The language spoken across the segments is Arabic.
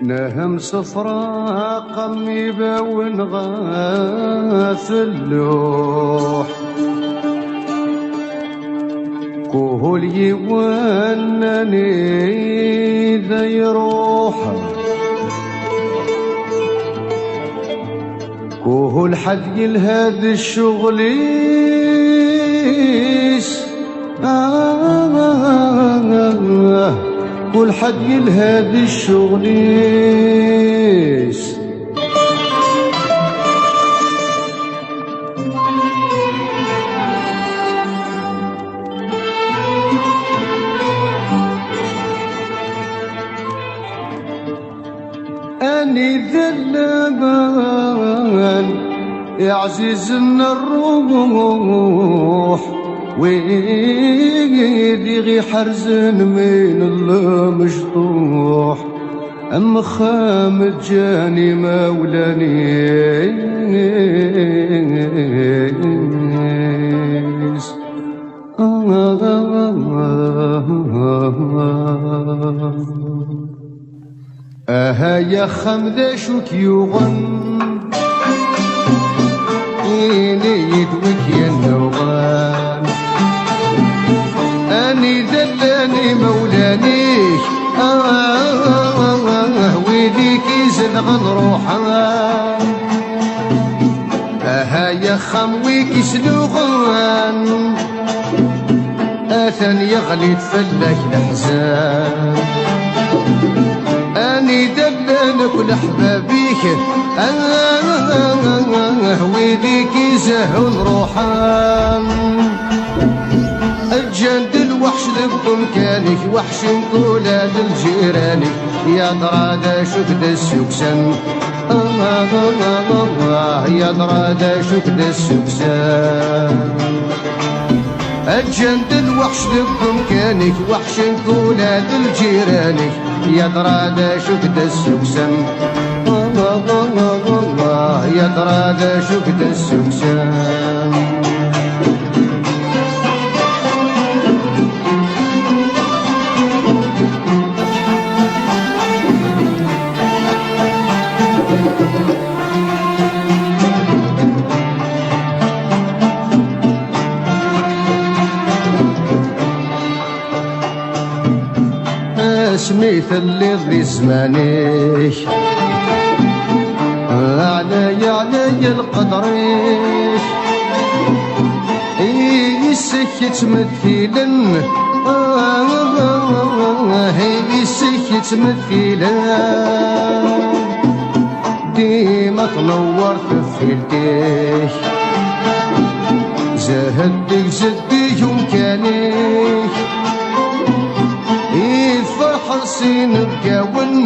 نهم صفرا قميبة ونغاف اللوح كهول يوانني ذا يروح كهول حذي لهذا الشغليس كل حد يلهاد الشغليس أني ذلبان يا عزيز من الروح ويدي غي حرزن من الله مشطوح أم خامد جاني مولانيس يا خمذا شوك يغن إني يدوك يا النوغان أني ذلاني مولانيك ويديك يزنغن روحان يا خمويك يسلوغان أثن يغلي تفلك الأحزان أني دلانك لحبابيك ويديك يزهون روحان الجند الوحش لبمكانك وحش نقولا للجيرانك يا درادا شكد السكسن يا درادا شكد السكسن الجند الوحش لبمكانك وحش نقولا للجيرانك يا درادا شكد السكسن يا درادا شكد السكسن سميت اللي ضي زمانيك علي القدريك يسكت مثيلا يسكت مثيلا ديما تنور في ليلتيك زهدك زدي يمكانيك فرحسين بكاون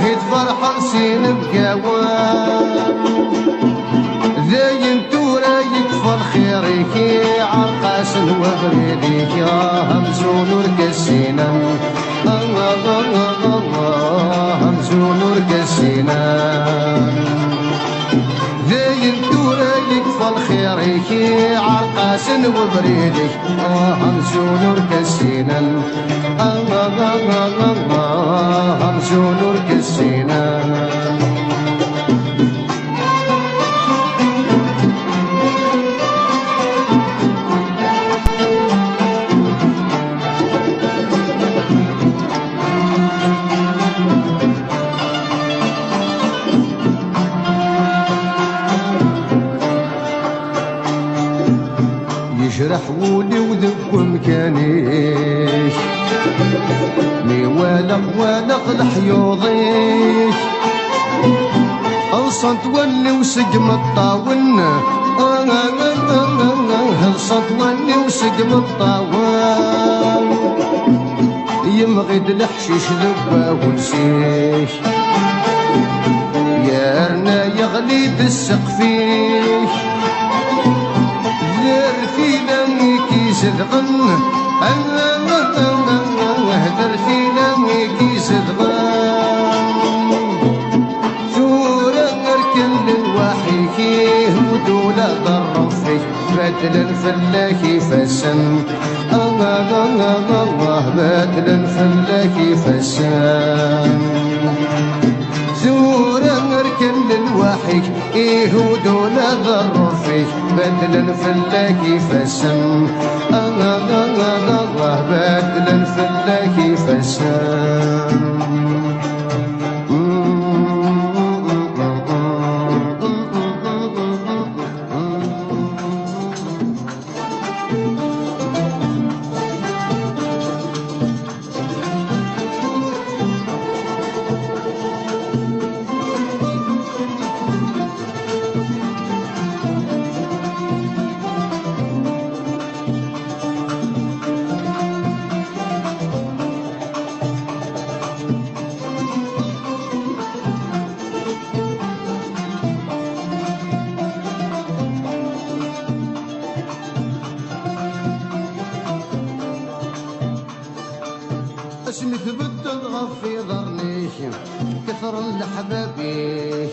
هيد فرحسين بكاون ذاين تورايك فرخيريك عرقاس وبريديك يا همزون وركسينا همزون وركسينا ذاين تورايك فالخيريك عرقاس وبريدك همزون وركسينا همزون وركسينا يجرح ولي وذب مكانيك مي والق لحيوضيك أوصل تولي وسقم الطاون أوصل تولي وسقم الطاون يمغد الحشيش ذبا ونسيك يا رنا يغلي بالسقفيك فينا كيزدغن هدر فينا كيزدغن ثورة نركن للوحيكي ودولة ضرفي بدل الفلاكي فسن الله بدل الفلاكي الفلاك فسان زورا نركن للوحي يهود ونظر فيه بدلا فلاك فسان بدلا فلاك فسان اسمي تبدل غفي ظرنيش كثر لحبابيك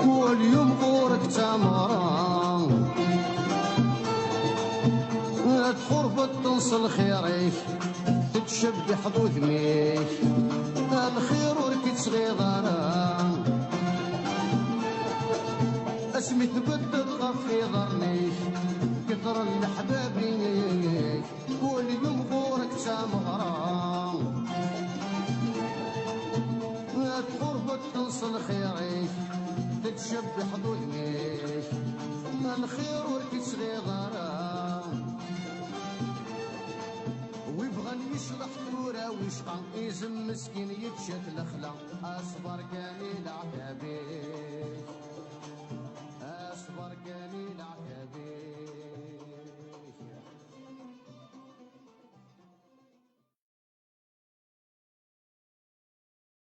واليوم غورك تمران تخربط تنصل خيريك تتشبي حظوظ ميك الخير وركي صغيران اسمي تبدل غفي ظرنيك كثر لحبابيك واليوم غورك تمران تقربت تنصل خيريك تتشبي حظوظ ميك الخير وركي صغيرة ويبغى يشرح ثورة ويشقى يزم مسكين يتشت الخلا اصبر كان العتابيك